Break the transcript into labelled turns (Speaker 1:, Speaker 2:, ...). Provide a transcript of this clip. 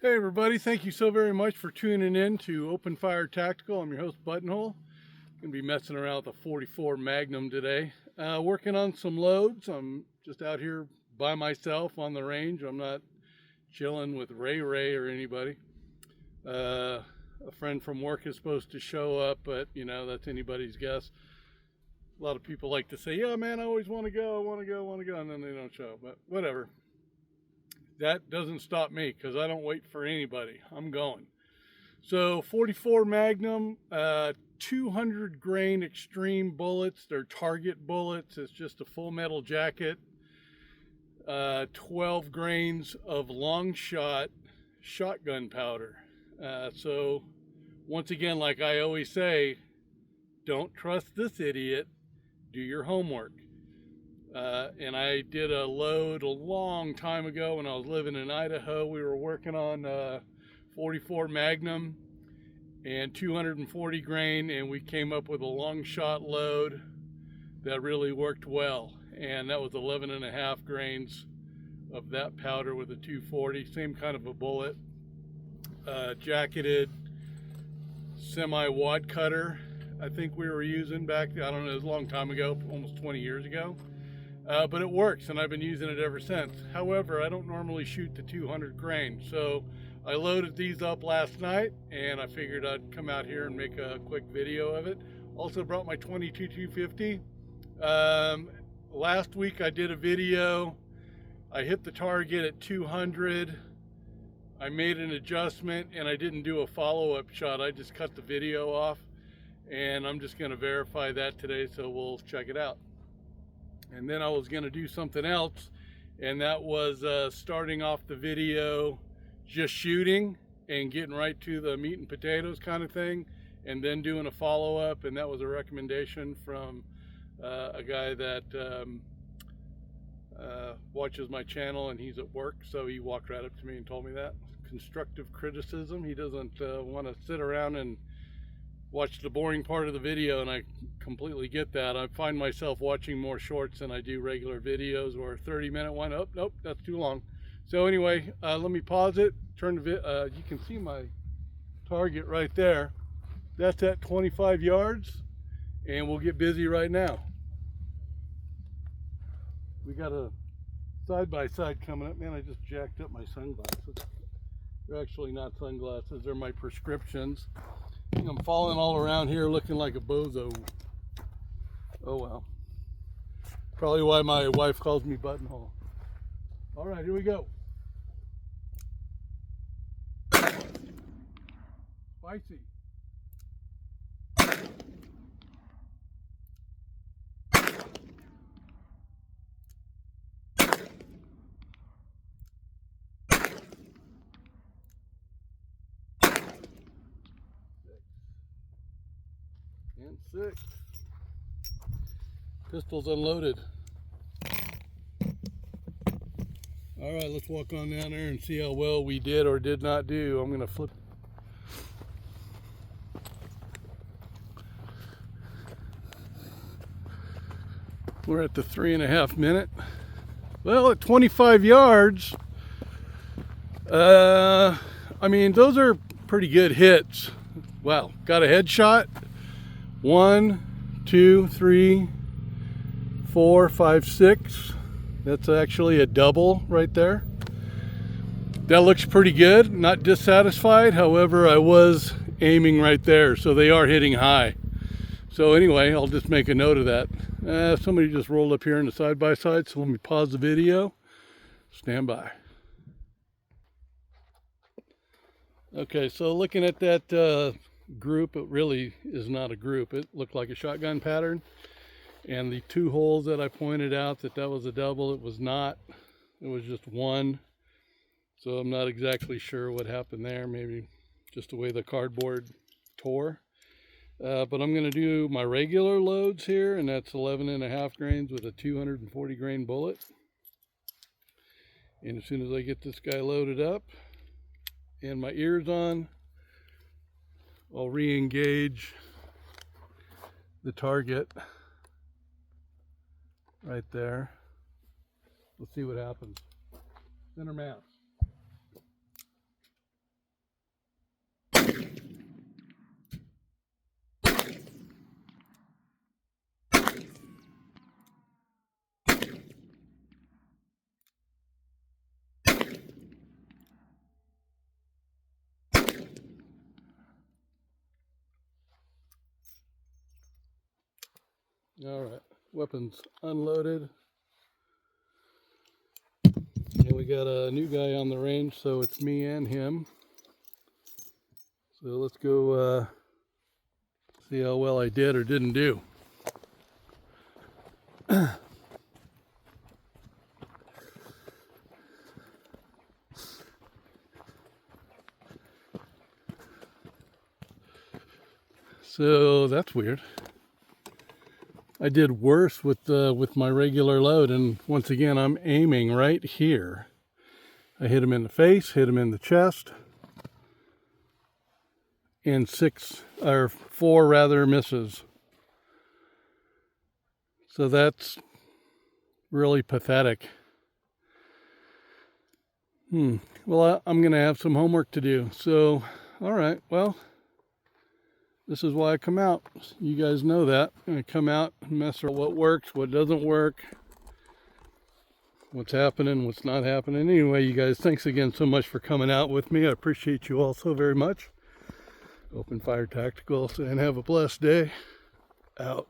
Speaker 1: Hey everybody, thank you so very much for tuning in to Open Fire Tactical. I'm your host Buttonhole. Gonna be messing around with a 44 Magnum today. Working on some loads. I'm just out here by myself on the range. I'm not chilling with Ray or anybody. A friend from work is supposed to show up, but you know, that's anybody's guess. A lot of people like to say, yeah man, I always want to go, and then they don't show, but whatever. That doesn't stop me because I don't wait for anybody. I'm going. So 44 Magnum, 200 grain extreme bullets. They're target bullets. It's just a full metal jacket. 12 grains of long shot shotgun powder. So once again, like I always say, don't trust this idiot. Do your homework. And I did a load a long time ago when I was living in Idaho. We were working on 44 Magnum and 240 grain, and we came up with a long shot load that really worked well. And that was 11 and a half grains of that powder with a 240, same kind of a bullet. Jacketed semi-wad cutter, I think we were using back, I don't know, it was a long time ago, almost 20 years ago. But it works, and I've been using it ever since. However, I don't normally shoot to 200 grain, so I loaded these up last night, and I figured I'd come out here and make a quick video of it. Also brought my 22 250. Last week I did a video. I hit the target at 200. I made an adjustment, and I didn't do a follow-up shot. I just cut the video off, and I'm just going to verify that today, so we'll check it out. And then I was going to do something else, and that was starting off the video just shooting and getting right to the meat and potatoes kind of thing, and then doing a follow-up. And that was a recommendation from a guy that watches my channel, and he's at work, so he walked right up to me and told me that. Constructive criticism. He doesn't want to sit around and watch the boring part of the video, and I completely get that. I find myself watching more shorts than I do regular videos, or a 30-minute one. Oh, nope, that's too long. So anyway, let me pause it, turn the you can see my target right there. That's at 25 yards, and we'll get busy right now. We got a side-by-side coming up. Man, I just jacked up my sunglasses. They're actually not sunglasses, they're my prescriptions. I'm falling all around here looking like a bozo. Oh well. Probably why my wife calls me Buttonhole. All right, here we go. Spicy. And 6. Pistol's unloaded. All right, let's walk on down there and see how well we did or did not do. I'm gonna flip. We're at the 3.5 minute. Well, at 25 yards, I mean, those are pretty good hits. Wow, got a headshot. 1, 2, 3, 4, 5, 6. That's actually a double right there. That looks pretty good. Not dissatisfied. However, I was aiming right there, so they are hitting high. So anyway, I'll just make a note of that. Somebody just rolled up here in the side-by-side, so let me pause the video. Stand by. Okay, so looking at that group, it really is not a group. It looked like a shotgun pattern. And the 2 holes that I pointed out that was a double, it was not. It was just one. So I'm not exactly sure what happened there. Maybe just the way the cardboard tore. But I'm going to do my regular loads here, and that's 11.5 grains with a 240 grain bullet. And as soon as I get this guy loaded up and my ears on, I'll re-engage the target right there. Let's see what happens. Center mass. All right, weapons unloaded. And we got a new guy on the range, so it's me and him. So let's go see how well I did or didn't do. So that's weird. I did worse with my regular load, and once again I'm aiming right here. I hit him in the face, hit him in the chest, and 4 rather misses. So that's really pathetic. Well, I'm gonna have some homework to do. So, all right, well, this is why I come out. You guys know that. I'm gonna come out and mess around what works, what doesn't work, what's happening, what's not happening. Anyway, you guys, thanks again so much for coming out with me. I appreciate you all so very much. Open Fire Tactical, and have a blessed day. Out.